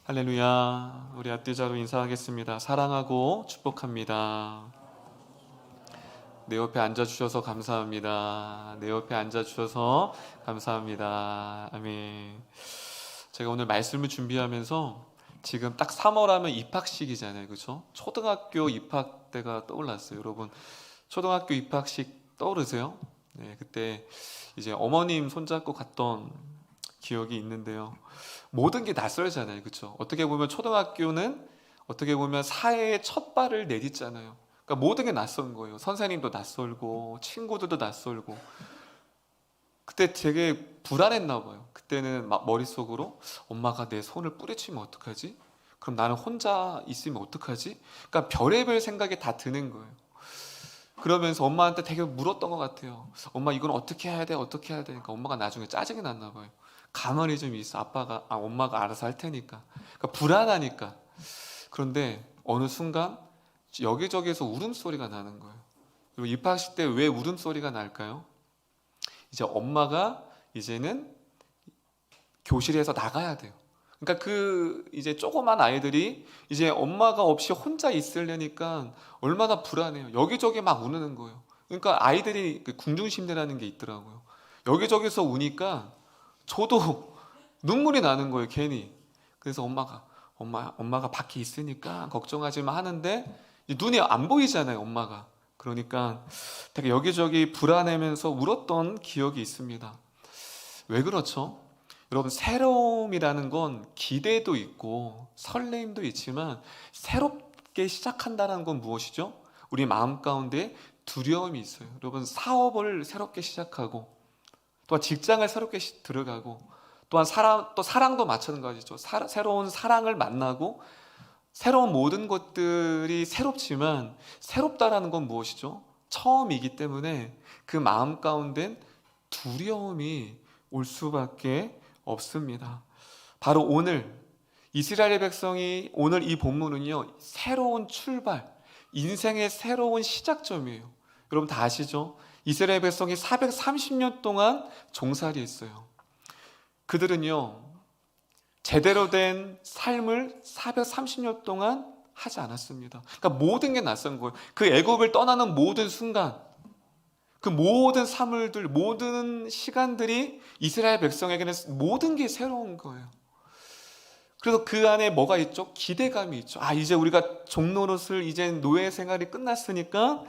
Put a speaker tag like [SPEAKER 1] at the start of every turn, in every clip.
[SPEAKER 1] 할렐루야. 우리 앞뒤자로 인사하겠습니다. 사랑하고 축복합니다. 내 옆에 앉아주셔서 감사합니다. 내 옆에 앉아주셔서 감사합니다. 아멘. 제가 오늘 말씀을 준비하면서 지금 딱 3월 하면 입학식이잖아요. 그렇죠? 초등학교 입학 때가 떠올랐어요. 여러분, 초등학교 입학식 떠오르세요? 네, 그때 이제 어머님 손잡고 갔던 기억이 있는데요. 모든 게 낯설잖아요. 그렇죠? 어떻게 보면 초등학교는 어떻게 보면 사회의 첫 발을 내딛잖아요. 그러니까 모든 게 낯선 거예요. 선생님도 낯설고 친구들도 낯설고. 그때 되게 불안했나 봐요. 그때는 막 머릿속으로 엄마가 내 손을 뿌리치면 어떡하지? 그럼 나는 혼자 있으면 어떡하지? 그러니까 별의별 생각이 다 드는 거예요. 그러면서 엄마한테 되게 물었던 것 같아요. 엄마 이건 어떻게 해야 돼? 어떻게 해야 돼? 그러니까 엄마가 나중에 짜증이 났나 봐요. 가만히 좀 있어. 엄마가 알아서 할 테니까. 그러니까 불안하니까. 그런데 어느 순간 여기저기서 울음소리가 나는 거예요. 그리고 입학식 때 왜 울음소리가 날까요? 이제 엄마가 이제는 교실에서 나가야 돼요. 그러니까 그 이제 조그만 아이들이 이제 엄마가 없이 혼자 있으려니까 얼마나 불안해요. 여기저기 막 우는 거예요. 그러니까 아이들이 궁중심리라는 게 있더라고요. 여기저기서 우니까 저도 눈물이 나는 거예요, 괜히. 그래서 엄마가 밖에 있으니까 걱정하지 마 하는데 눈이 안 보이잖아요, 엄마가. 그러니까 되게 여기저기 불안해면서 울었던 기억이 있습니다. 왜 그렇죠? 여러분, 새로움이라는 건 기대도 있고 설레임도 있지만 새롭게 시작한다는 건 무엇이죠? 우리 마음 가운데 두려움이 있어요. 여러분, 사업을 새롭게 시작하고 또한 직장을 새롭게 들어가고 또한 사랑도 마찬가지죠. 새로운 사랑을 만나고 새로운 모든 것들이 새롭지만 새롭다라는 건 무엇이죠? 처음이기 때문에 그 마음 가운데 두려움이 올 수밖에 없습니다. 바로 오늘 이스라엘 백성이 오늘 이 본문은요, 새로운 출발, 인생의 새로운 시작점이에요. 여러분 다 아시죠? 이스라엘 백성이 430년 동안 종살이했어요. 그들은요, 제대로 된 삶을 430년 동안 하지 않았습니다. 그러니까 모든 게 낯선 거예요. 그 애굽을 떠나는 모든 순간, 그 모든 사물들, 모든 시간들이 이스라엘 백성에게는 모든 게 새로운 거예요. 그래서 그 안에 뭐가 있죠? 기대감이 있죠. 이제 우리가 종노릇을, 이제 노예 생활이 끝났으니까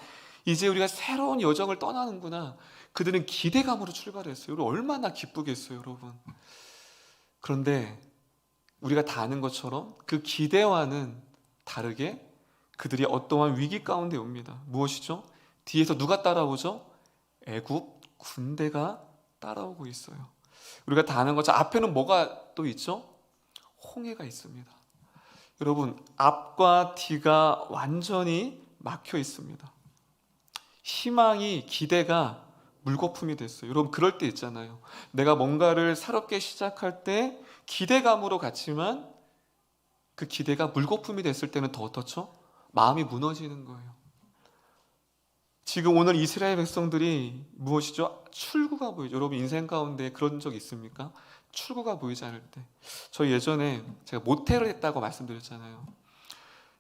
[SPEAKER 1] 이제 우리가 새로운 여정을 떠나는구나. 그들은 기대감으로 출발했어요. 여러분, 얼마나 기쁘겠어요, 여러분. 그런데 우리가 다 아는 것처럼 그 기대와는 다르게 그들이 어떠한 위기 가운데 옵니다. 무엇이죠? 뒤에서 누가 따라오죠? 애굽 군대가 따라오고 있어요. 우리가 다 아는 것처럼 앞에는 뭐가 또 있죠? 홍해가 있습니다. 여러분, 앞과 뒤가 완전히 막혀 있습니다. 희망이, 기대가 물거품이 됐어요. 여러분, 그럴 때 있잖아요. 내가 뭔가를 새롭게 시작할 때 기대감으로 갔지만 그 기대가 물거품이 됐을 때는 더 어떻죠? 마음이 무너지는 거예요. 지금 오늘 이스라엘 백성들이 무엇이죠? 출구가 보이죠. 여러분, 인생 가운데 그런 적 있습니까? 출구가 보이지 않을 때. 저 예전에 제가 모텔을 했다고 말씀드렸잖아요.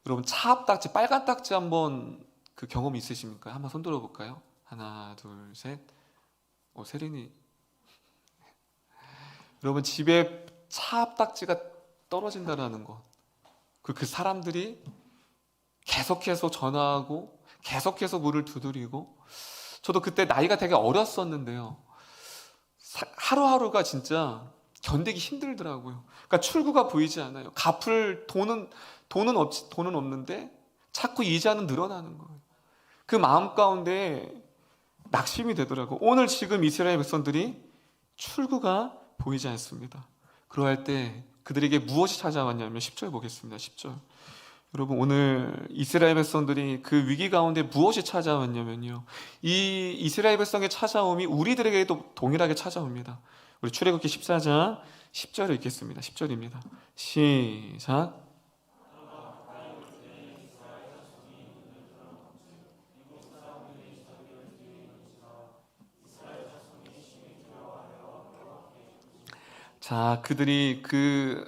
[SPEAKER 1] 여러분, 차 앞 딱지, 빨간 딱지 한번 그 경험 있으십니까? 한번 손 들어볼까요? 하나, 둘, 셋. 세린이. 여러분, 집에 차 앞 딱지가 떨어진다는 것. 그 사람들이 계속해서 전화하고 계속해서 문을 두드리고, 저도 그때 나이가 되게 어렸었는데요. 하루하루가 진짜 견디기 힘들더라고요. 그러니까 출구가 보이지 않아요. 갚을 돈은 없는데 자꾸 이자는 늘어나는 거예요. 그 마음 가운데 낙심이 되더라고요. 오늘 지금 이스라엘 백성들이 출구가 보이지 않습니다. 그러할 때 그들에게 무엇이 찾아왔냐면 10절 보겠습니다. 10절. 여러분, 오늘 이스라엘 백성들이 그 위기 가운데 무엇이 찾아왔냐면요, 이 이스라엘 백성의 찾아옴이 우리들에게도 동일하게 찾아옵니다. 우리 출애굽기 14장 10절을 읽겠습니다. 10절입니다. 시작. 자, 그들이 그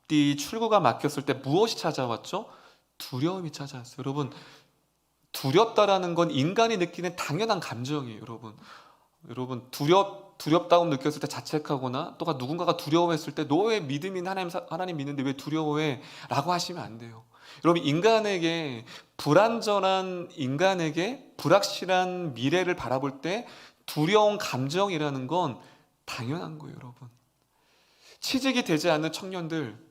[SPEAKER 1] 출구가 막혔을 때 무엇이 찾아왔죠? 두려움이 찾아왔어요. 여러분, 두렵다라는 건 인간이 느끼는 당연한 감정이에요. 여러분 두렵다고 느꼈을 때 자책하거나 또 누군가가 두려워했을 때 너 왜 믿음인 하나님 믿는데 왜 두려워해? 라고 하시면 안 돼요. 여러분, 인간에게 불확실한 미래를 바라볼 때 두려운 감정이라는 건 당연한 거예요. 여러분, 취직이 되지 않는 청년들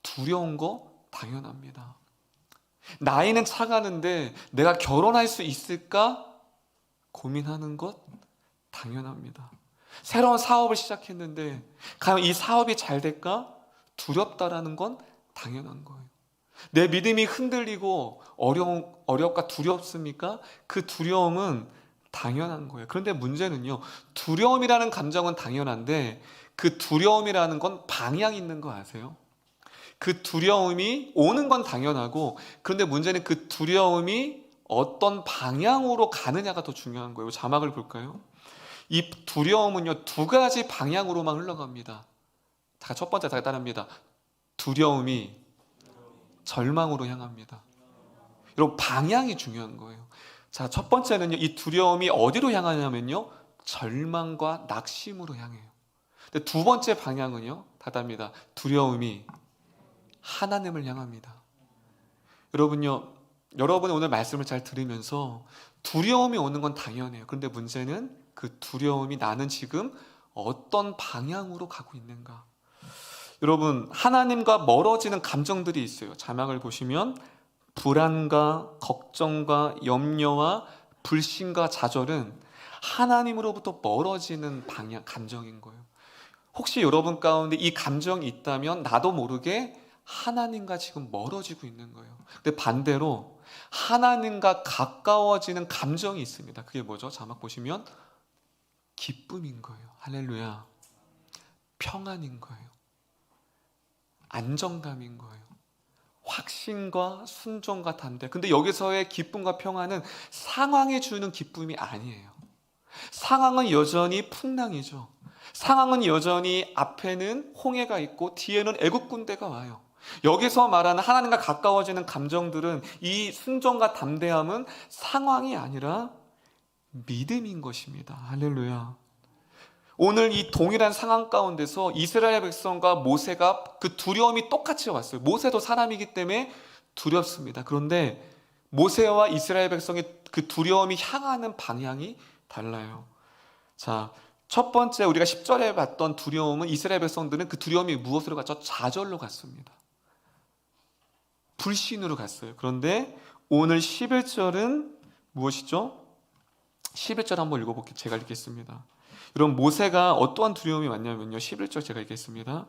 [SPEAKER 1] 두려운 거 당연합니다. 나이는 차가는데 내가 결혼할 수 있을까 고민하는 것 당연합니다. 새로운 사업을 시작했는데 과연 이 사업이 잘 될까 두렵다라는 건 당연한 거예요. 내 믿음이 흔들리고 어렵고 두렵습니까? 그 두려움은 당연한 거예요. 그런데 문제는요, 두려움이라는 감정은 당연한데 그 두려움이라는 건 방향이 있는 거 아세요? 그 두려움이 오는 건 당연하고, 그런데 문제는 그 두려움이 어떤 방향으로 가느냐가 더 중요한 거예요. 자막을 볼까요? 이 두려움은요, 두 가지 방향으로만 흘러갑니다. 자, 첫 번째 다 따라합니다. 두려움이 절망으로 향합니다. 여러분, 방향이 중요한 거예요. 자, 첫 번째는요, 이 두려움이 어디로 향하냐면요, 절망과 낙심으로 향해요. 근데 두 번째 방향은요, 다답니다. 두려움이 하나님을 향합니다. 여러분이 오늘 말씀을 잘 들으면서 두려움이 오는 건 당연해요. 그런데 문제는 그 두려움이 나는 지금 어떤 방향으로 가고 있는가? 여러분, 하나님과 멀어지는 감정들이 있어요. 자막을 보시면 불안과 걱정과 염려와 불신과 좌절은 하나님으로부터 멀어지는 감정인 거예요. 혹시 여러분 가운데 이 감정이 있다면 나도 모르게 하나님과 지금 멀어지고 있는 거예요. 근데 반대로 하나님과 가까워지는 감정이 있습니다. 그게 뭐죠? 자막 보시면 기쁨인 거예요. 할렐루야. 평안인 거예요. 안정감인 거예요. 확신과 순종과 담대. 근데 여기서의 기쁨과 평안은 상황이 주는 기쁨이 아니에요. 상황은 여전히 풍랑이죠. 상황은 여전히 앞에는 홍해가 있고 뒤에는 애국 군대가 와요. 여기서 말하는 하나님과 가까워지는 감정들은, 이 순종과 담대함은 상황이 아니라 믿음인 것입니다. 할렐루야. 오늘 이 동일한 상황 가운데서 이스라엘 백성과 모세가 그 두려움이 똑같이 왔어요. 모세도 사람이기 때문에 두렵습니다. 그런데 모세와 이스라엘 백성의 그 두려움이 향하는 방향이 달라요. 자, 첫 번째 우리가 10절에 봤던 두려움은, 이스라엘 백성들은 그 두려움이 무엇으로 갔죠? 좌절로 갔습니다. 불신으로 갔어요. 그런데 오늘 11절은 무엇이죠? 11절 한번 읽어볼게요. 제가 읽겠습니다. 여러분, 모세가 어떠한 두려움이 왔냐면요, 11절 제가 읽겠습니다.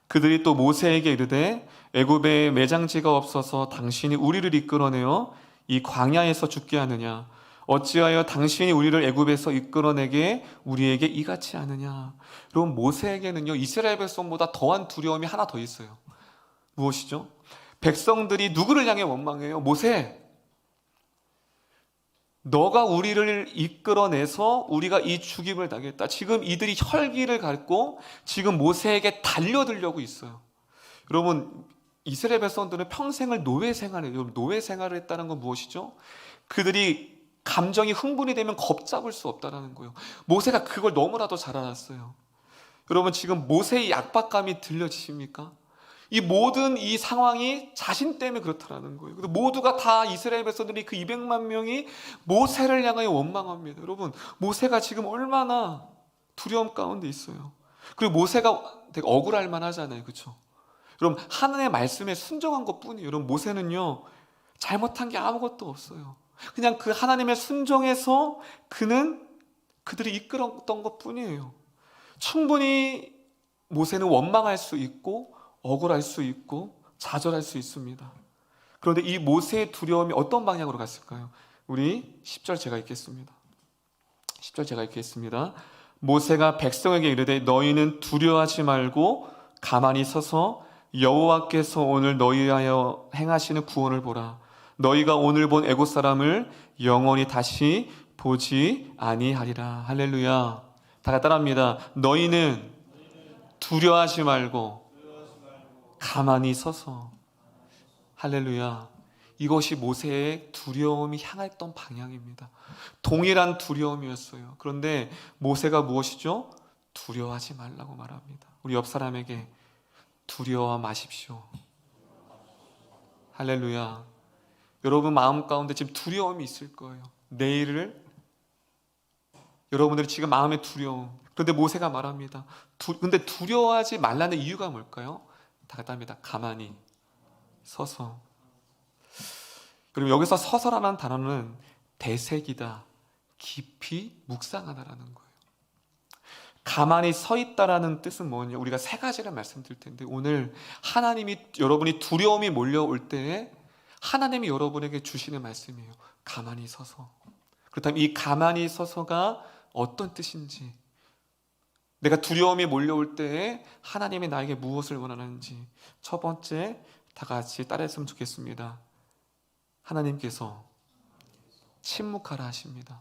[SPEAKER 1] 그들이 또 모세에게 이르되 애굽에 매장지가 없어서 당신이 우리를 이끌어내어 이 광야에서 죽게 하느냐? 어찌하여 당신이 우리를 애굽에서 이끌어내게 우리에게 이같이 하느냐? 여러분, 모세에게는요, 이스라엘 백성보다 더한 두려움이 하나 더 있어요. 무엇이죠? 백성들이 누구를 향해 원망해요? 모세, 너가 우리를 이끌어내서 우리가 이 죽임을 당했다. 지금 이들이 혈기를 갖고 지금 모세에게 달려들려고 있어요. 여러분, 이스라엘 백성들은 평생을 노예 생활을, 노예 생활을 했다는 건 무엇이죠? 그들이 감정이 흥분이 되면 겁잡을 수 없다는 거예요. 모세가 그걸 너무나도 잘 알았어요. 여러분, 지금 모세의 압박감이 들려지십니까? 이 모든 이 상황이 자신 때문에 그렇다는 거예요. 모두가 다 이스라엘 백성들이 그 200만 명이 모세를 향하여 원망합니다. 여러분, 모세가 지금 얼마나 두려움 가운데 있어요. 그리고 모세가 되게 억울할 만하잖아요, 그렇죠? 여러분, 하나님의 말씀에 순종한 것뿐이에요. 여러분, 모세는요, 잘못한 게 아무것도 없어요. 그냥 그 하나님의 순종에서 그들이 이끌었던 것뿐이에요. 충분히 모세는 원망할 수 있고 억울할 수 있고 좌절할 수 있습니다. 그런데 이 모세의 두려움이 어떤 방향으로 갔을까요? 우리 10절 제가 읽겠습니다. 10절 제가 읽겠습니다. 모세가 백성에게 이르되 너희는 두려워하지 말고 가만히 서서 여호와께서 오늘 너희하여 행하시는 구원을 보라. 너희가 오늘 본 애국 사람을 영원히 다시 보지 아니하리라. 할렐루야. 다 따라합니다. 너희는 두려워하지 말고 가만히 서서. 할렐루야. 이것이 모세의 두려움이 향했던 방향입니다. 동일한 두려움이었어요. 그런데 모세가 무엇이죠? 두려워하지 말라고 말합니다. 우리 옆 사람에게 두려워 마십시오. 할렐루야. 여러분 마음 가운데 지금 두려움이 있을 거예요. 내일을, 여러분들이 지금 마음의 두려움. 그런데 모세가 말합니다. 근데 두려워하지 말라는 이유가 뭘까요? 다 같답니다. 가만히 서서. 그럼 여기서 서서라는 단어는 대색이다, 깊이 묵상하다라는 거예요. 가만히 서 있다라는 뜻은 뭐냐? 우리가 세 가지를 말씀드릴 텐데, 오늘 하나님이, 여러분이 두려움이 몰려올 때에 하나님이 여러분에게 주시는 말씀이에요. 가만히 서서. 그렇다면 이 가만히 서서가 어떤 뜻인지, 내가 두려움이 몰려올 때에 하나님이 나에게 무엇을 원하는지, 첫 번째 다 같이 따라했으면 좋겠습니다. 하나님께서 침묵하라 하십니다.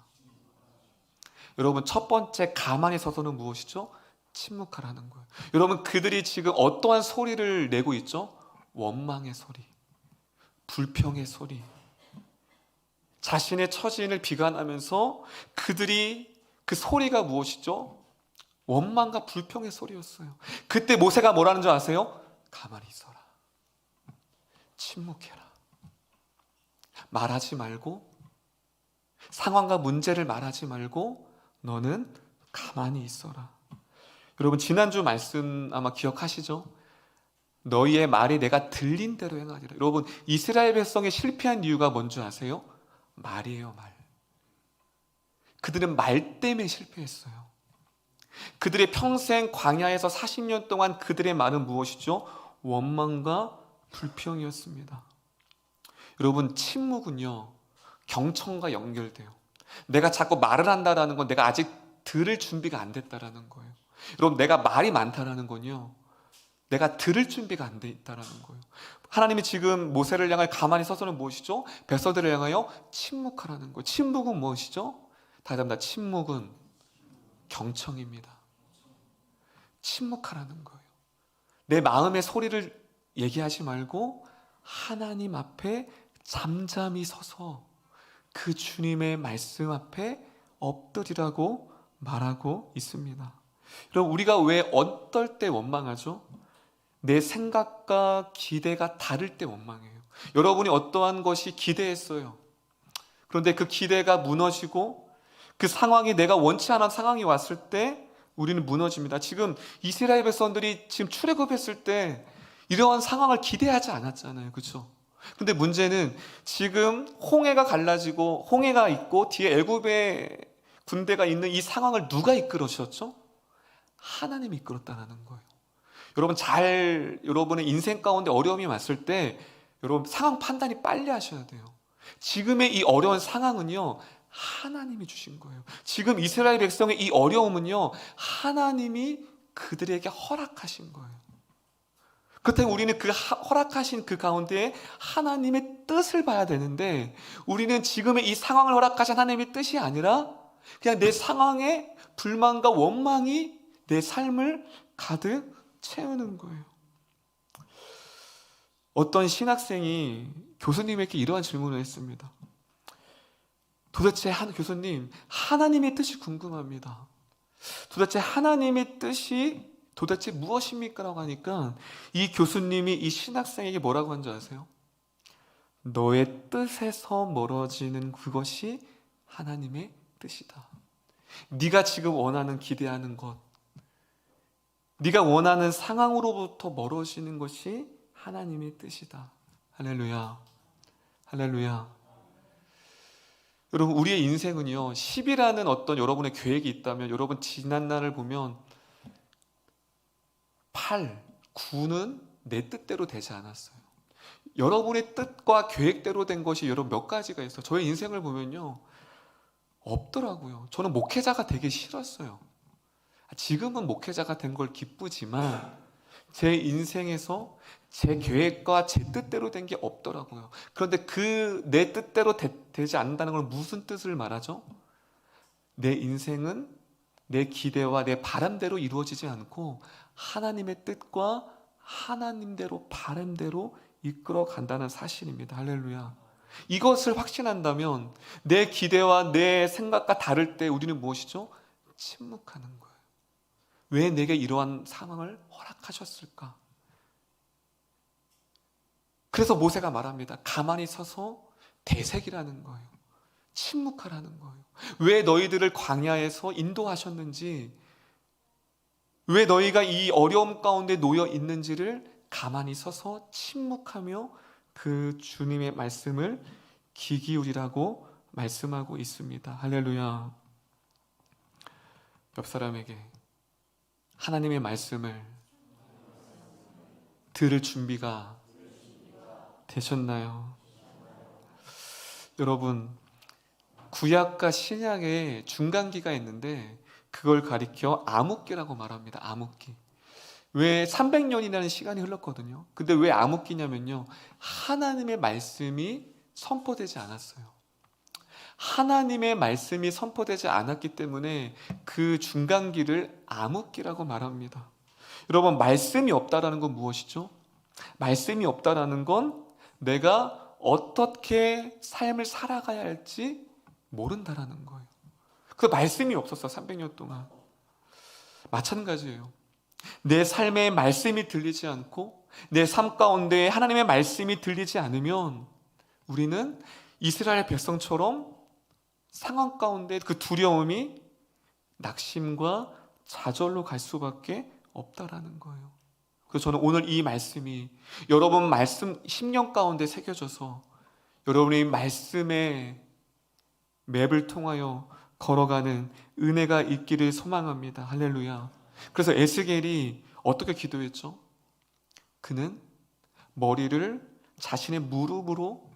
[SPEAKER 1] 여러분, 첫 번째 가만히 서서는 무엇이죠? 침묵하라는 거예요. 여러분, 그들이 지금 어떠한 소리를 내고 있죠? 원망의 소리, 불평의 소리, 자신의 처지를 비관하면서 그들이, 그 소리가 무엇이죠? 원망과 불평의 소리였어요. 그때 모세가 뭐라는 줄 아세요? 가만히 있어라, 침묵해라, 말하지 말고, 상황과 문제를 말하지 말고 너는 가만히 있어라. 여러분, 지난주 말씀 아마 기억하시죠? 너희의 말이 내가 들린 대로 행하리라. 여러분, 이스라엘 백성이 실패한 이유가 뭔지 아세요? 말이에요, 말. 그들은 말 때문에 실패했어요. 그들의 평생 광야에서 40년 동안 그들의 말은 무엇이죠? 원망과 불평이었습니다. 여러분, 침묵은요, 경청과 연결돼요. 내가 자꾸 말을 한다라는 건 내가 아직 들을 준비가 안 됐다라는 거예요. 여러분, 내가 말이 많다라는 건요, 내가 들을 준비가 안 돼 있다라는 거예요. 하나님이 지금 모세를 향하여 가만히 서서는 무엇이죠? 백성들을 향하여 침묵하라는 거예요. 침묵은 무엇이죠? 다시 한번, 침묵은 경청입니다. 침묵하라는 거예요. 내 마음의 소리를 얘기하지 말고 하나님 앞에 잠잠히 서서 그 주님의 말씀 앞에 엎드리라고 말하고 있습니다. 여러분, 우리가 왜 어떨 때 원망하죠? 내 생각과 기대가 다를 때 원망해요. 여러분이 어떠한 것이 기대했어요. 그런데 그 기대가 무너지고 그 상황이 내가 원치 않은 상황이 왔을 때 우리는 무너집니다. 지금 이스라엘 백성들이 지금 출애굽했을 때 이러한 상황을 기대하지 않았잖아요. 그렇죠? 근데 문제는 지금 홍해가 갈라지고 홍해가 있고 뒤에 애굽의 군대가 있는 이 상황을 누가 이끌어 주셨죠? 하나님이 이끌었다는 거예요. 여러분, 여러분의 인생 가운데 어려움이 왔을 때 여러분 상황 판단이 빨리 하셔야 돼요. 지금의 이 어려운 상황은요, 하나님이 주신 거예요. 지금 이스라엘 백성의 이 어려움은요, 하나님이 그들에게 허락하신 거예요. 그렇다면 우리는 그 허락하신 그 가운데 하나님의 뜻을 봐야 되는데, 우리는 지금의 이 상황을 허락하신 하나님의 뜻이 아니라 그냥 내 상황에 불만과 원망이 내 삶을 가득 채우는 거예요. 어떤 신학생이 교수님에게 이러한 질문을 했습니다. 도대체 교수님, 하나님의 뜻이 궁금합니다. 도대체 하나님의 뜻이 도대체 무엇입니까? 라고 하니까 이 교수님이 이 신학생에게 뭐라고 한 줄 아세요? 너의 뜻에서 멀어지는 그것이 하나님의 뜻이다. 네가 지금 원하는, 기대하는 것, 네가 원하는 상황으로부터 멀어지는 것이 하나님의 뜻이다. 할렐루야, 할렐루야. 여러분, 우리의 인생은요, 10이라는 어떤 여러분의 계획이 있다면 여러분 지난 날을 보면 8, 9는 내 뜻대로 되지 않았어요. 여러분의 뜻과 계획대로 된 것이 여러분 몇 가지가 있어요. 저의 인생을 보면요, 없더라고요. 저는 목회자가 되기 싫었어요. 지금은 목회자가 된 걸 기쁘지만 제 인생에서 제 계획과 제 뜻대로 된 게 없더라고요. 그런데 그 내 뜻대로 되지 않는다는 건 무슨 뜻을 말하죠? 내 인생은 내 기대와 내 바람대로 이루어지지 않고 하나님의 뜻과 하나님대로 바람대로 이끌어 간다는 사실입니다. 할렐루야. 이것을 확신한다면 내 기대와 내 생각과 다를 때 우리는 무엇이죠? 침묵하는 거예요. 왜 내게 이러한 상황을 허락하셨을까? 그래서 모세가 말합니다. 가만히 서서 대색이라는 거예요. 침묵하라는 거예요. 왜 너희들을 광야에서 인도하셨는지, 왜 너희가 이 어려움 가운데 놓여 있는지를 가만히 서서 침묵하며 그 주님의 말씀을 귀 기울이라고 말씀하고 있습니다. 할렐루야. 옆 사람에게 하나님의 말씀을 들을 준비가 되셨나요? 여러분, 구약과 신약의 중간기가 있는데 그걸 가리켜 암흑기라고 말합니다. 암흑기. 왜 300년이라는 시간이 흘렀거든요. 근데 왜 암흑기냐면요, 하나님의 말씀이 선포되지 않았어요. 하나님의 말씀이 선포되지 않았기 때문에 그 중간기를 암흑기라고 말합니다. 여러분, 말씀이 없다라는 건 무엇이죠? 말씀이 없다라는 건 내가 어떻게 삶을 살아가야 할지 모른다라는 거예요. 그 말씀이 없었어, 300년 동안. 마찬가지예요. 내 삶에 말씀이 들리지 않고 내 삶 가운데 하나님의 말씀이 들리지 않으면 우리는 이스라엘 백성처럼 상황 가운데 그 두려움이 낙심과 좌절로 갈 수밖에 없다라는 거예요. 그래서 저는 오늘 이 말씀이 여러분 말씀 10년 가운데 새겨져서 여러분이 말씀의 맵을 통하여 걸어가는 은혜가 있기를 소망합니다. 할렐루야. 그래서 에스겔이 어떻게 기도했죠? 그는 머리를 자신의 무릎으로,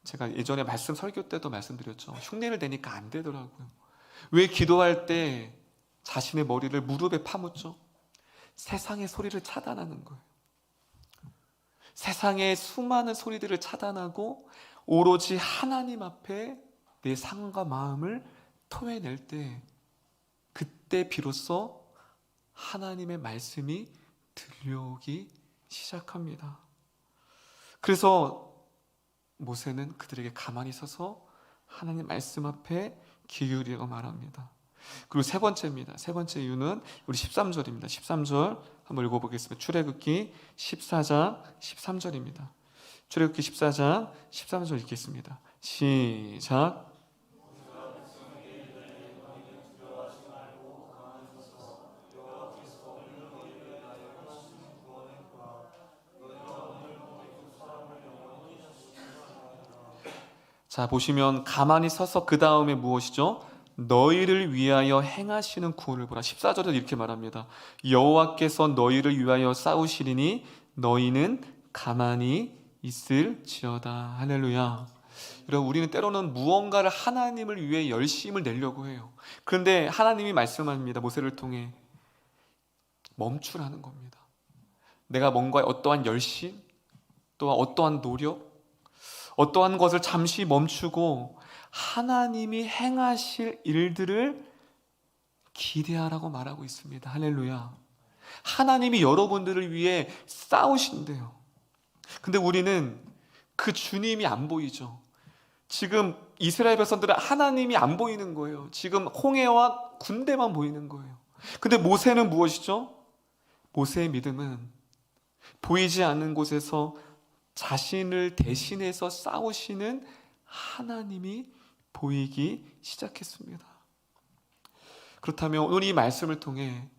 [SPEAKER 1] 제가 예전에 말씀 설교 때도 말씀드렸죠. 흉내를 내니까 안 되더라고요. 왜 기도할 때 자신의 머리를 무릎에 파묻죠? 세상의 소리를 차단하는 거예요. 세상의 수많은 소리들을 차단하고 오로지 하나님 앞에 내 상과 마음을 토해낼 때, 그때 비로소 하나님의 말씀이 들려오기 시작합니다. 그래서 모세는 그들에게 가만히 서서 하나님 말씀 앞에 귀 기울이라고 말합니다. 그리고 세 번째입니다. 세 번째 이유는 우리 13절입니다. 13절 한번 읽어보겠습니다. 출애굽기 14장 13절입니다. 출애굽기 14장 13절 읽겠습니다. 시작. 자, 보시면 가만히 서서 그 다음에 무엇이죠? 너희를 위하여 행하시는 구원을 보라. 14절에 이렇게 말합니다. 여호와께서 너희를 위하여 싸우시리니 너희는 가만히 있을지어다. 할렐루야. 여러분, 우리는 때로는 무언가를 하나님을 위해 열심을 내려고 해요. 그런데 하나님이 말씀합니다. 모세를 통해 멈추라는 겁니다. 내가 뭔가 어떠한 열심, 또한 어떠한 노력, 어떠한 것을 잠시 멈추고 하나님이 행하실 일들을 기대하라고 말하고 있습니다. 할렐루야. 하나님이 여러분들을 위해 싸우신대요. 근데 우리는 그 주님이 안 보이죠. 지금 이스라엘 백성들은 하나님이 안 보이는 거예요. 지금 홍해와 군대만 보이는 거예요. 근데 모세는 무엇이죠? 모세의 믿음은 보이지 않는 곳에서 자신을 대신해서 싸우시는 하나님이 보이기 시작했습니다. 그렇다면 오늘 이 말씀을 통해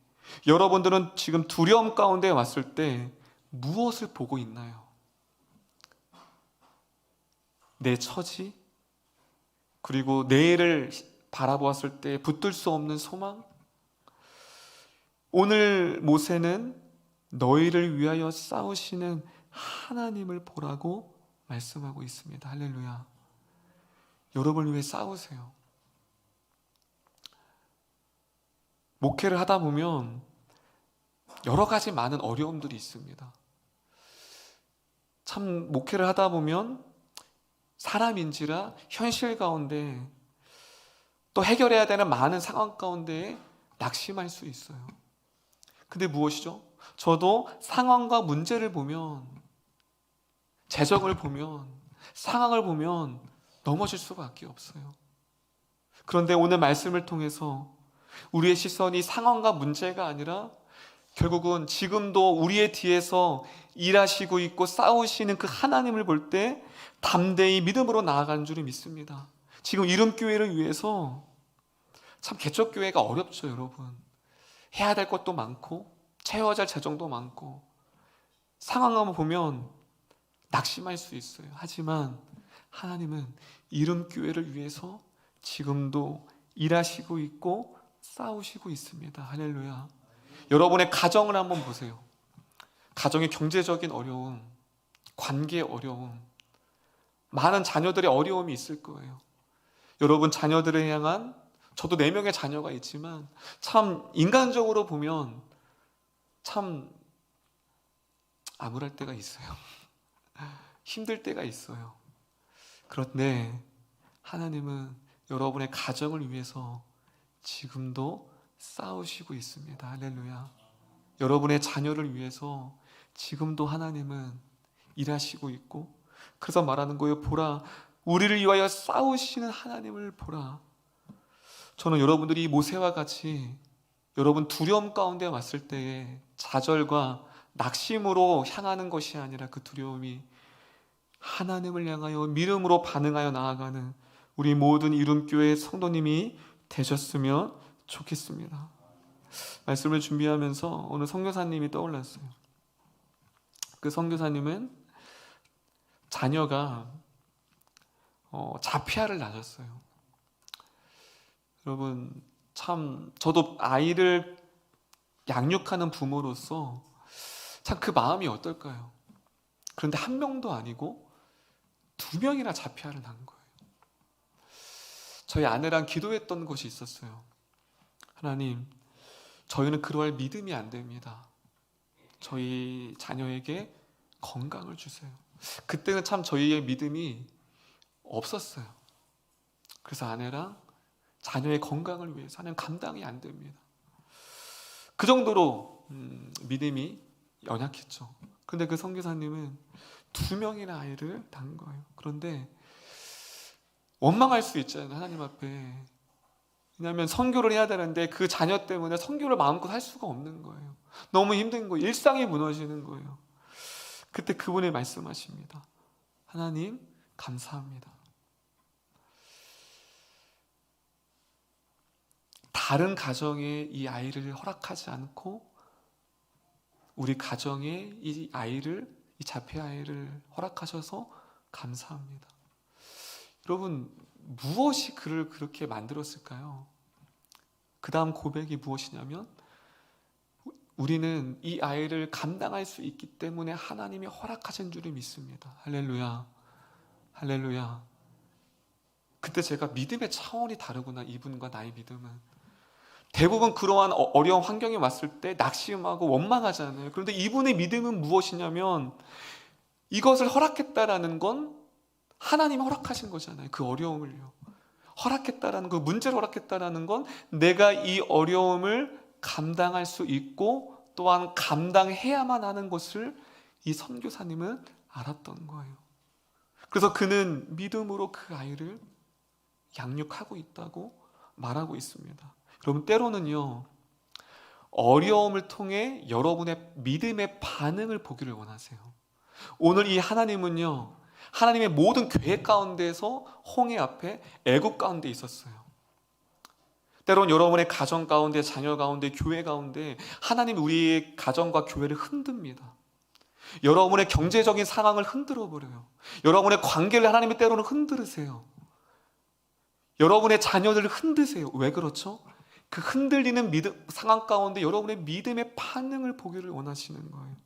[SPEAKER 1] 여러분들은 지금 두려움 가운데 왔을 때 무엇을 보고 있나요? 내 처지, 그리고 내일을 바라보았을 때 붙들 수 없는 소망? 오늘 모세는 너희를 위하여 싸우시는 하나님을 보라고 말씀하고 있습니다. 할렐루야. 여러분을 위해 싸우세요. 목회를 하다 보면 여러 가지 많은 어려움들이 있습니다. 참 목회를 하다 보면 사람인지라 현실 가운데 또 해결해야 되는 많은 상황 가운데 낙심할 수 있어요. 근데 무엇이죠? 저도 상황과 문제를 보면, 재정을 보면, 상황을 보면 넘어질 수밖에 없어요. 그런데 오늘 말씀을 통해서 우리의 시선이 상황과 문제가 아니라 결국은 지금도 우리의 뒤에서 일하시고 있고 싸우시는 그 하나님을 볼 때 담대히 믿음으로 나아가는 줄을 믿습니다. 지금 이름교회를 위해서 참 개척교회가 어렵죠, 여러분. 해야 될 것도 많고 채워야 할 재정도 많고 상황을 보면 낙심할 수 있어요. 하지만 하나님은 이름교회를 위해서 지금도 일하시고 있고 싸우시고 있습니다. 할렐루야. 여러분의 가정을 한번 보세요. 가정의 경제적인 어려움, 관계의 어려움, 많은 자녀들의 어려움이 있을 거예요. 여러분 자녀들을 향한, 저도 4명의 자녀가 있지만 참 인간적으로 보면 참 암울할 때가 있어요. 힘들 때가 있어요. 그런데 하나님은 여러분의 가정을 위해서 지금도 싸우시고 있습니다. 할렐루야. 여러분의 자녀를 위해서 지금도 하나님은 일하시고 있고, 그래서 말하는 거예요. 보라, 우리를 위하여 싸우시는 하나님을 보라. 저는 여러분들이 모세와 같이 여러분 두려움 가운데 왔을 때에 좌절과 낙심으로 향하는 것이 아니라 그 두려움이 하나님을 향하여 믿음으로 반응하여 나아가는 우리 모든 이름교회 성도님이 되셨으면 좋겠습니다. 말씀을 준비하면서 오늘 선교사님이 떠올랐어요. 그 선교사님은 자녀가 자폐아를 낳았어요. 여러분 참 저도 아이를 양육하는 부모로서 참 그 마음이 어떨까요? 그런데 한 명도 아니고 2명이나 자폐아를 낳은 거예요. 저희 아내랑 기도했던 것이 있었어요. 하나님, 저희는 그러할 믿음이 안 됩니다. 저희 자녀에게 건강을 주세요. 그때는 참 저희의 믿음이 없었어요. 그래서 아내랑 자녀의 건강을 위해서 하나님 감당이 안 됩니다. 그 정도로 믿음이 연약했죠. 그런데 그 선교사님은 2명이나 아이를 낳은 거예요. 그런데 원망할 수 있잖아요, 하나님 앞에. 왜냐하면 선교를 해야 되는데 그 자녀 때문에 선교를 마음껏 할 수가 없는 거예요. 너무 힘든 거예요. 일상이 무너지는 거예요. 그때 그분이 말씀하십니다. 하나님 감사합니다. 다른 가정에 이 아이를 허락하지 않고 우리 가정에 이 아이를, 이 자폐 아이를 허락하셔서 감사합니다. 여러분 무엇이 그를 그렇게 만들었을까요? 그 다음 고백이 무엇이냐면 우리는 이 아이를 감당할 수 있기 때문에 하나님이 허락하신 줄을 믿습니다. 할렐루야. 할렐루야. 그때 제가 믿음의 차원이 다르구나, 이분과 나의 믿음은. 대부분 그러한 어려운 환경이 왔을 때 낙심하고 원망하잖아요. 그런데 이분의 믿음은 무엇이냐면 이것을 허락했다라는 건 하나님이 허락하신 거잖아요. 그 어려움을요. 허락했다라는 그 문제를 허락했다라는 건 내가 이 어려움을 감당할 수 있고 또한 감당해야만 하는 것을 이 선교사님은 알았던 거예요. 그래서 그는 믿음으로 그 아이를 양육하고 있다고 말하고 있습니다. 여러분 때로는요, 어려움을 통해 여러분의 믿음의 반응을 보기를 원하세요. 오늘 이 하나님은요, 하나님의 모든 계획 가운데에서 홍해 앞에 애굽 가운데 있었어요. 때론 여러분의 가정 가운데, 자녀 가운데, 교회 가운데 하나님이 우리의 가정과 교회를 흔듭니다. 여러분의 경제적인 상황을 흔들어 버려요. 여러분의 관계를 하나님이 때로는 흔들으세요. 여러분의 자녀들을 흔드세요. 왜 그렇죠? 그 흔들리는 상황 가운데 여러분의 믿음의 반응을 보기를 원하시는 거예요.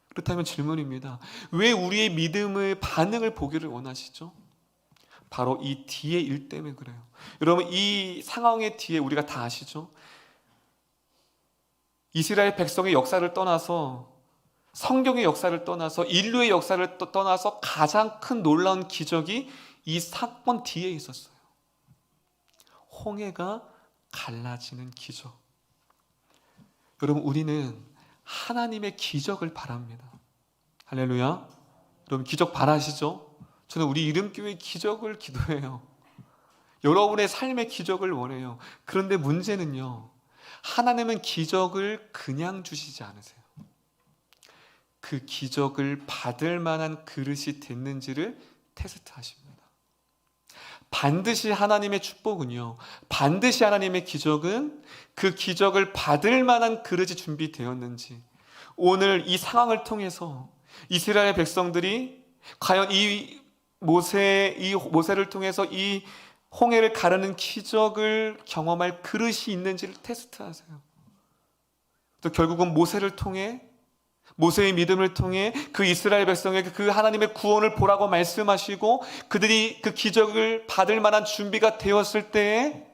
[SPEAKER 1] 그렇다면 질문입니다. 왜 우리의 믿음의 반응을 보기를 원하시죠? 바로 이 뒤의 일 때문에 그래요. 여러분 이 상황의 뒤에 우리가 다 아시죠? 이스라엘 백성의 역사를 떠나서, 성경의 역사를 떠나서, 인류의 역사를 떠나서 가장 큰 놀라운 기적이 이 사건 뒤에 있었어요. 홍해가 갈라지는 기적. 여러분 우리는 하나님의 기적을 바랍니다. 할렐루야. 여러분 기적 바라시죠? 저는 우리 이름교회 기적을 기도해요. 여러분의 삶의 기적을 원해요. 그런데 문제는요, 하나님은 기적을 그냥 주시지 않으세요. 그 기적을 받을 만한 그릇이 됐는지를 테스트하십니다. 반드시 하나님의 축복은요, 반드시 하나님의 기적은 그 기적을 받을 만한 그릇이 준비되었는지, 오늘 이 상황을 통해서 이스라엘 백성들이 과연 이 모세를 통해서 이 홍해를 가르는 기적을 경험할 그릇이 있는지를 테스트하세요. 또 결국은 모세를 통해, 모세의 믿음을 통해 그 이스라엘 백성에게 그 하나님의 구원을 보라고 말씀하시고 그들이 그 기적을 받을 만한 준비가 되었을 때에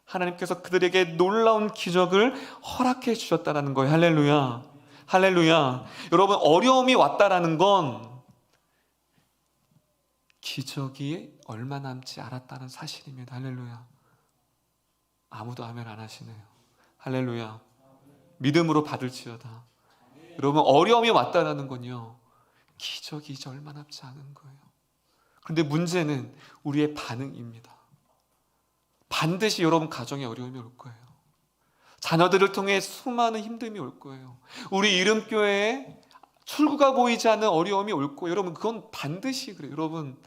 [SPEAKER 1] 하나님께서 그들에게 놀라운 기적을 허락해 주셨다는 거예요. 할렐루야. 할렐루야. 여러분, 어려움이 왔다라는 건 기적이 얼마 남지 않았다는 사실입니다. 할렐루야. 아무도 아멘 안 하시네요. 할렐루야. 믿음으로 받을지어다. 여러분, 어려움이 왔다라는 건요, 기적이 이제 얼마 남지 않은 거예요. 그런데 문제는 우리의 반응입니다. 반드시 여러분 가정에 어려움이 올 거예요. 자녀들을 통해 수많은 힘듦이 올 거예요. 우리 이름교회에 출구가 보이지 않는 어려움이 올 거예요. 여러분, 그건 반드시 그래요. 여러분,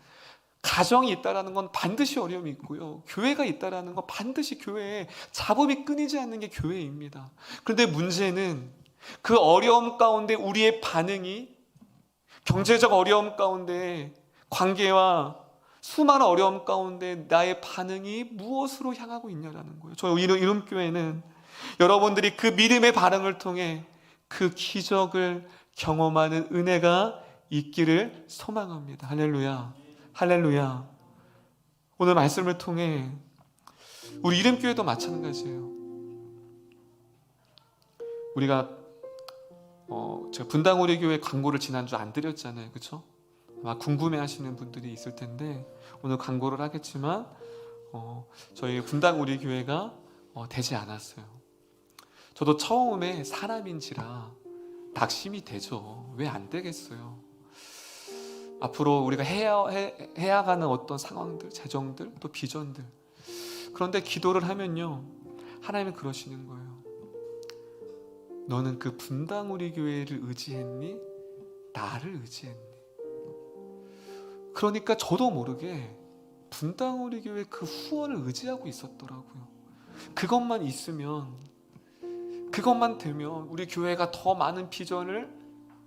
[SPEAKER 1] 가정이 있다라는 건 반드시 어려움이 있고요. 교회가 있다라는 건 반드시 교회에 잡음이 끊이지 않는 게 교회입니다. 그런데 문제는 그 어려움 가운데 우리의 반응이, 경제적 어려움 가운데, 관계와 수많은 어려움 가운데 나의 반응이 무엇으로 향하고 있냐라는 거예요. 저희 이름교회는 여러분들이 그 믿음의 반응을 통해 그 기적을 경험하는 은혜가 있기를 소망합니다. 할렐루야. 할렐루야. 오늘 말씀을 통해 우리 이름교회도 마찬가지예요. 우리가 제가 분당 우리 교회 광고를 지난주 안 드렸잖아요. 그렇죠? 아마 궁금해하시는 분들이 있을 텐데 오늘 광고를 하겠지만 저희 분당 우리 교회가 되지 않았어요. 저도 처음에 사람인지라 낙심이 되죠. 왜 안 되겠어요? 앞으로 우리가 해야 가는 어떤 상황들, 재정들, 또 비전들. 그런데 기도를 하면요, 하나님은 그러시는 거예요. 너는 그 분당 우리 교회를 의지했니? 나를 의지했니? 그러니까 저도 모르게 분당 우리 교회 그 후원을 의지하고 있었더라고요. 그것만 있으면, 그것만 되면 우리 교회가 더 많은 비전을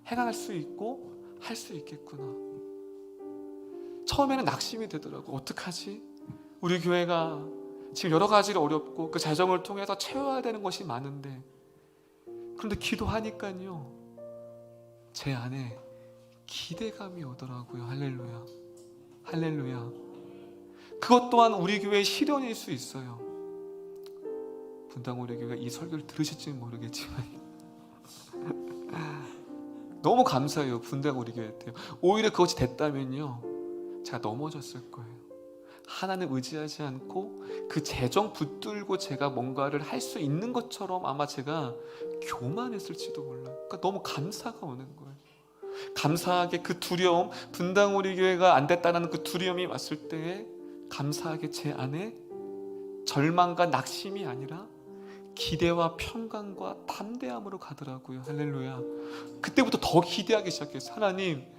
[SPEAKER 1] 행할 수 있고 할 수 있겠구나. 처음에는 낙심이 되더라고. 어떡하지? 우리 교회가 지금 여러 가지로 어렵고 그 재정을 통해서 채워야 되는 것이 많은데, 그런데 기도하니까요, 제 안에 기대감이 오더라고요. 할렐루야. 할렐루야. 그것 또한 우리 교회의 시련일 수 있어요. 분당 우리 교회가 이 설교를 들으실지는 모르겠지만 너무 감사해요. 분당 우리 교회 때요. 오히려 그것이 됐다면요, 제가 넘어졌을 거예요. 하나님 의지하지 않고 그 재정 붙들고 제가 뭔가를 할 수 있는 것처럼 아마 제가 교만했을지도 몰라요. 그러니까 너무 감사가 오는 거예요. 감사하게 그 두려움, 분당 우리 교회가 안 됐다는 그 두려움이 왔을 때에 감사하게 제 안에 절망과 낙심이 아니라 기대와 평강과 담대함으로 가더라고요. 할렐루야. 그때부터 더 기대하기 시작했어요. 하나님,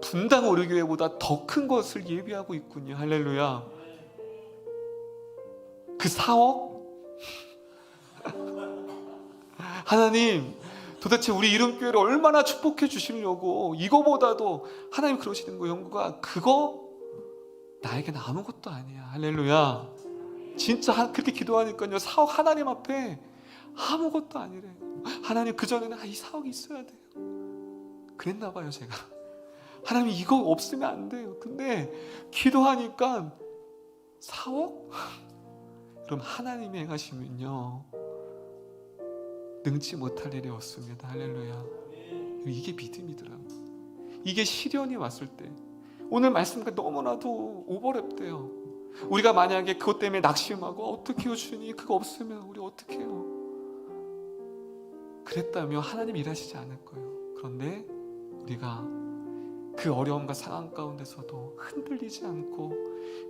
[SPEAKER 1] 분당 우리 교회보다 더 큰 것을 예비하고 있군요. 할렐루야. 그 4억? 하나님, 도대체 우리 이름교회를 얼마나 축복해 주시려고, 이거보다도 하나님 그러시는 거예요. 영구가, 그거 나에게는 아무것도 아니야. 할렐루야. 진짜 그렇게 기도하니까요, 4억 하나님 앞에 아무것도 아니래요. 하나님, 그전에는 이 4억이 있어야 돼요. 그랬나 봐요, 제가. 하나님, 이거 없으면 안 돼요. 근데 기도하니까 4억? 그럼 하나님이 행하시면요, 능치 못할 일이 없습니다. 할렐루야. 이게 믿음이더라고요. 이게 시련이 왔을 때, 오늘 말씀과 너무나도 오버랩돼요. 우리가 만약에 그것 때문에 낙심하고 어떻게 해요 주님, 그거 없으면 우리 어떻게 해요? 그랬다면 하나님 일하시지 않을 거예요. 그런데 우리가 그 어려움과 상황 가운데서도 흔들리지 않고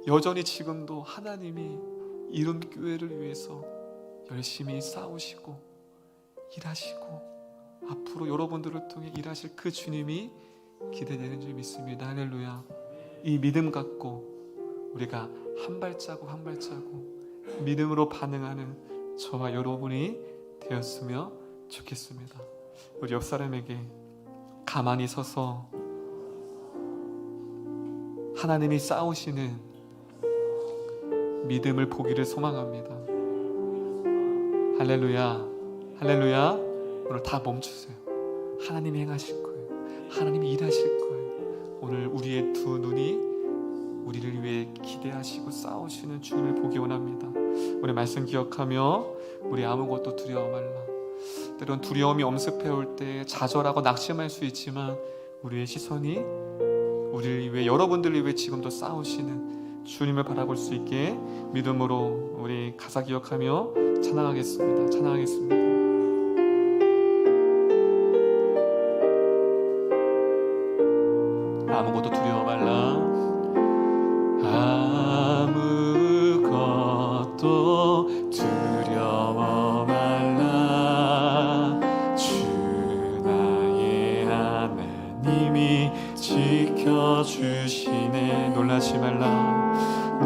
[SPEAKER 1] 여전히 지금도 하나님이 이룬 교회를 위해서 열심히 싸우시고 일하시고 앞으로 여러분들을 통해 일하실 그 주님이 기대되는 줄 믿습니다. 할렐루야. 이 믿음 갖고 우리가 한 발자국 한 발자국 믿음으로 반응하는 저와 여러분이 되었으면 좋겠습니다. 우리 옆 사람에게 가만히 서서 하나님이 싸우시는 믿음을 보기를 소망합니다. 할렐루야. 할렐루야. 오늘 다 멈추세요. 하나님이 행하실 거예요. 하나님이 일하실 거예요. 오늘 우리의 두 눈이 우리를 위해 기대하시고 싸우시는 주님을 보기 원합니다. 우리 말씀 기억하며 우리 아무것도 두려워 말라. 때론 두려움이 엄습해 올 때 좌절하고 낙심할 수 있지만 우리의 시선이 우리를 위해, 여러분들을 위해 지금도 싸우시는 주님을 바라볼 수 있게 믿음으로 우리 가사 기억하며 찬양하겠습니다. 찬양하겠습니다. 아무것도 두려워 말라. 아무것도 두려워 말라. 주 나의 하나님이 지켜주시네. 놀라지 말라.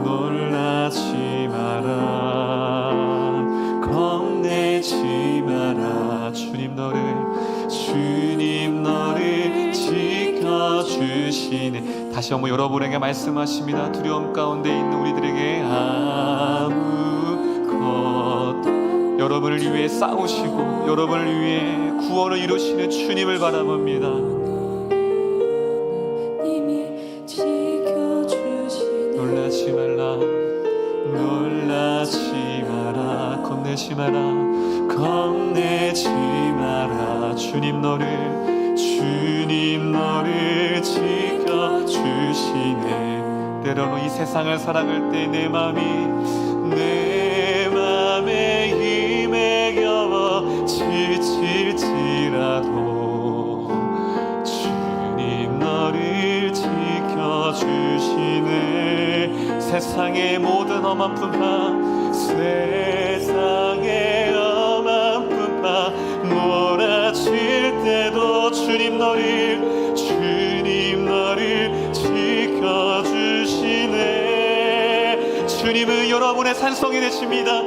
[SPEAKER 1] 놀라지 마라. 겁내지 마라. 주님 너를 지켜주시네. 다시 한번 여러분에게 말씀하십니다. 두려움 가운데 있는 우리들에게 아무것도, 여러분을 위해 싸우시고 여러분을 위해 구원을 이루시는 주님을 바라봅니다. 놀라지 말라. 놀라지 마라. 겁내지 마라. 겁내지 마라. 주님 너를 지켜주시네. 때로는 이 세상을 살아갈 때 내 맘에 힘에 겨워 지칠지라도 주님 너를 지켜주시네. 세상의 모든 험한 풍파, 세상의 험한 풍파 몰아칠 때도 주님 너를 지켜주시네. 주님은 여러분의 산성이 되십니다.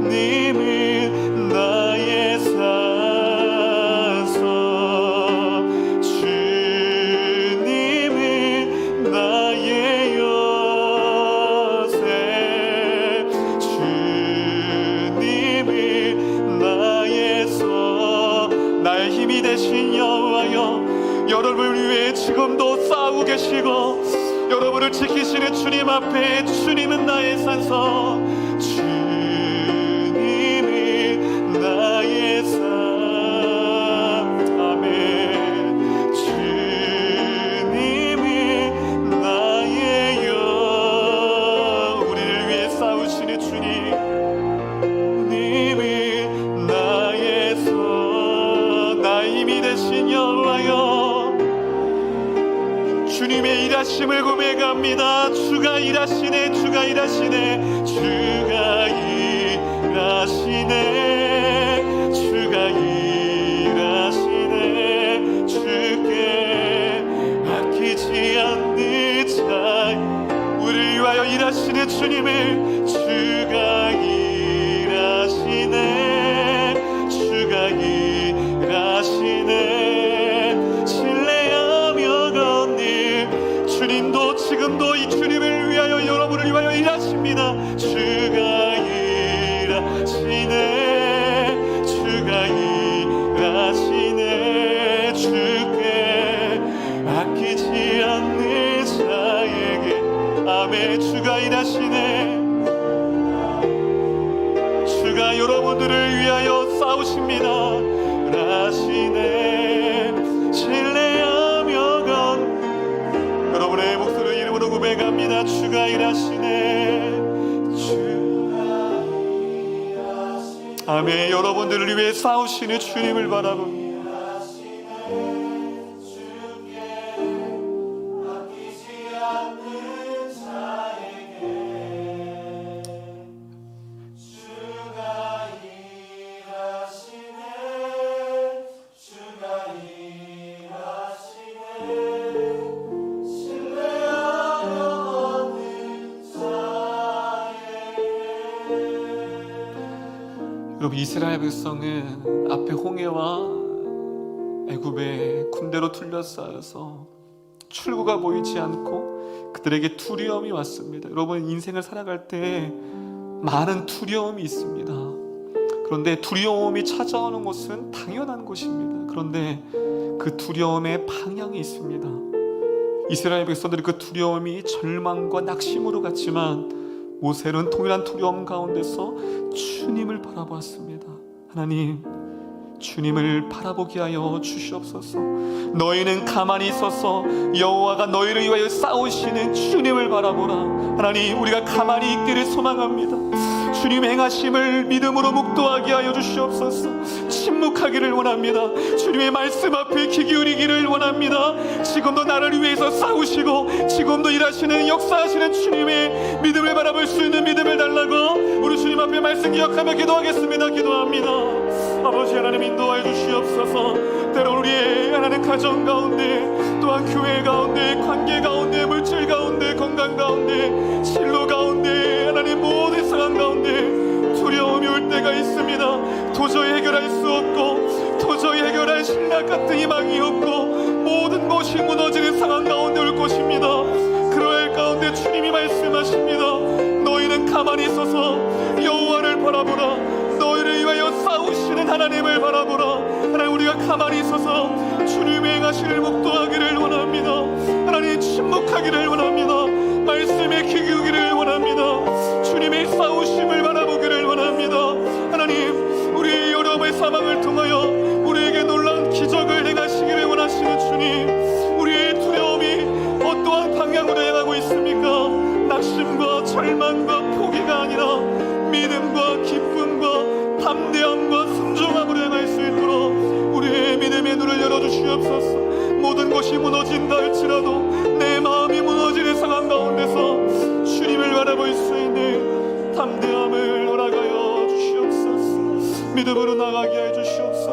[SPEAKER 1] 주님은 나의 산성, 주님은 나의 요새, 주님은 나의 나의 힘이 되신 여호와여, 여러분을 위해 지금도 싸우고 계시고 여러분을 지키시는 주님 앞에 주님은 나의 산성, 주님은 나의 산. 아멘. 주님은 나의 영. 우리를 위해 싸우시는 주님, 주님은 나의 선, 나의 힘이 되신 여호와여, 주님의 일하심을 고백합니다. 주가 일하시네. 주가 일하시네. 주가 일하시네. 주가 일하시네. 주께 아끼지 않는 자, 우리를 위하여 일하시는 주님을 주가 일하시네. 주가 일하시네. 주님도 지금도 이 주님을 위하여 여러분을 위하여 일하십니다. 주가 일하시네. 주가 일하시네. 주께 아끼지 않는 자에게. 아멘. 주가 일하시네. 아멘. 여러분들을 위해 싸우시는 주님을 바라봅니다. 여러분, 이스라엘 백성은 앞에 홍해와 애굽의 군대로 둘러싸여서 출구가 보이지 않고 그들에게 두려움이 왔습니다. 여러분, 인생을 살아갈 때 많은 두려움이 있습니다. 그런데 두려움이 찾아오는 것은 당연한 것입니다. 그런데 그 두려움의 방향이 있습니다. 이스라엘 백성들이 그 두려움이 절망과 낙심으로 갔지만 모세는 동일한 두려움 가운데서 주님을 바라보았습니다. 하나님, 주님을 바라보게 하여 주시옵소서. 너희는 가만히 있어서 여호와가 너희를 위하여 싸우시는 주님을 바라보라. 하나님, 우리가 가만히 있기를 소망합니다. 주님 행하심을 믿음으로 묵도하게 하여 주시옵소서. 침묵하기를 원합니다. 주님의 말씀 앞에 귀 기울이기를 원합니다. 지금도 나를 위해서 싸우시고 지금도 일하시는 역사하시는 주님의 믿음을 바라볼 수 있는 믿음을 달라고 우리 주님 앞에 말씀 기억하며 기도하겠습니다. 기도합니다. 아버지 하나님, 인도하여 주시옵소서. 때로 우리의 하나님 가정 가운데, 또한 교회 가운데, 관계 가운데, 물질 가운데, 건강 가운데, 진로 가운데, 하나님 모든 상황 가운데 두려움이 올 때가 있습니다. 도저히 해결할 수 없고 도저히 해결할 신랑 같은 희망이 없고 모든 것이 무너지는 상황 가운데 올 것입니다. 그럴 가운데 주님이 말씀하십니다. 너희는 가만히 있어서 여호와를 바라보라. 너희를 위하여 싸우시는 하나님을 바라보라. 하나님, 우리가 가만히 있어서 주님의 행하시를 묵도하기를 원합니다. 하나님, 침묵하기를 원합니다. 말씀에 귀 기울기를 원합니다. 주님의 싸우심을 바라보기를 원합니다. 하나님, 우리의 어려움의 사망을 통하여 우리에게 놀라운 기적을 행하시기를 원하시는 주님, 우리의 두려움이 어떠한 방향으로 향하고 있습니까? 낙심과 절망과 포기가 아니라 믿음과 기쁨과 담대함과 순종함으로 향할 수 있도록 우리의 믿음의 눈을 열어주시옵소서. 모든 것이 무너진다 할지라도 내 마음이 무너지는 상황 가운데서 주님을 바라볼 수 있는 담대함을 허락하여 주시옵소서. 믿음으로 나가게 해 주시옵소서.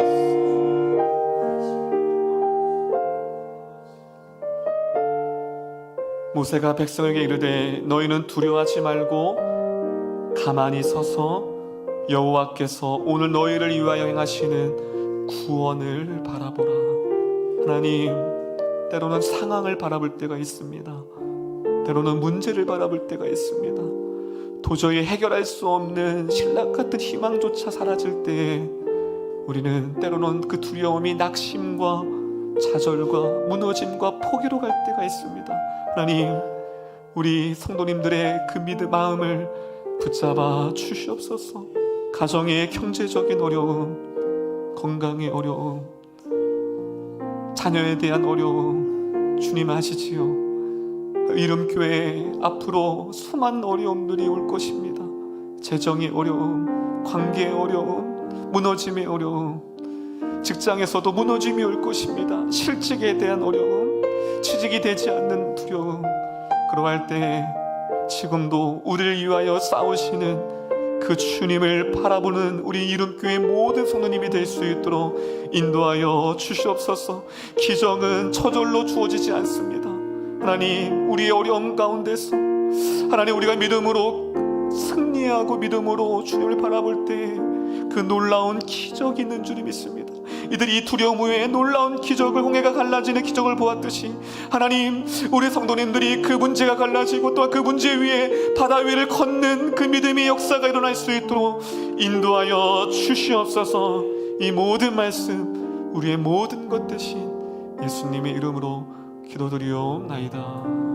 [SPEAKER 1] 모세가 백성에게 이르되 너희는 두려워하지 말고 가만히 서서 여호와께서 오늘 너희를 위하여 행하시는 구원을 바라보라. 하나님, 때로는 상황을 바라볼 때가 있습니다. 때로는 문제를 바라볼 때가 있습니다. 도저히 해결할 수 없는 신락 같은 희망조차 사라질 때 우리는 때로는 그 두려움이 낙심과 좌절과 무너짐과 포기로 갈 때가 있습니다. 하나님, 우리 성도님들의 그 믿음 마음을 붙잡아 주시옵소서. 가정의 경제적인 어려움, 건강의 어려움, 자녀에 대한 어려움 주님 아시지요. 이름교회 앞으로 수많은 어려움들이 올 것입니다. 재정의 어려움, 관계의 어려움, 무너짐의 어려움, 직장에서도 무너짐이 올 것입니다. 실직에 대한 어려움, 취직이 되지 않는 두려움. 그러할 때 지금도 우리를 위하여 싸우시는 그 주님을 바라보는 우리 이름교회 모든 성도님이 될 수 있도록 인도하여 주시옵소서. 기적은 저절로 주어지지 않습니다. 하나님, 우리의 어려움 가운데서 하나님, 우리가 믿음으로 승리하고 믿음으로 주님을 바라볼 때 그 놀라운 기적이 있는 줄 믿습니다. 이들이 이 두려움 후에 놀라운 기적을, 홍해가 갈라지는 기적을 보았듯이 하나님, 우리 성도님들이 그 문제가 갈라지고 또한 그 문제 위에 바다 위를 걷는 그 믿음의 역사가 일어날 수 있도록 인도하여 주시옵소서. 이 모든 말씀 우리의 모든 것 대신 예수님의 이름으로 기도드리옵나이다.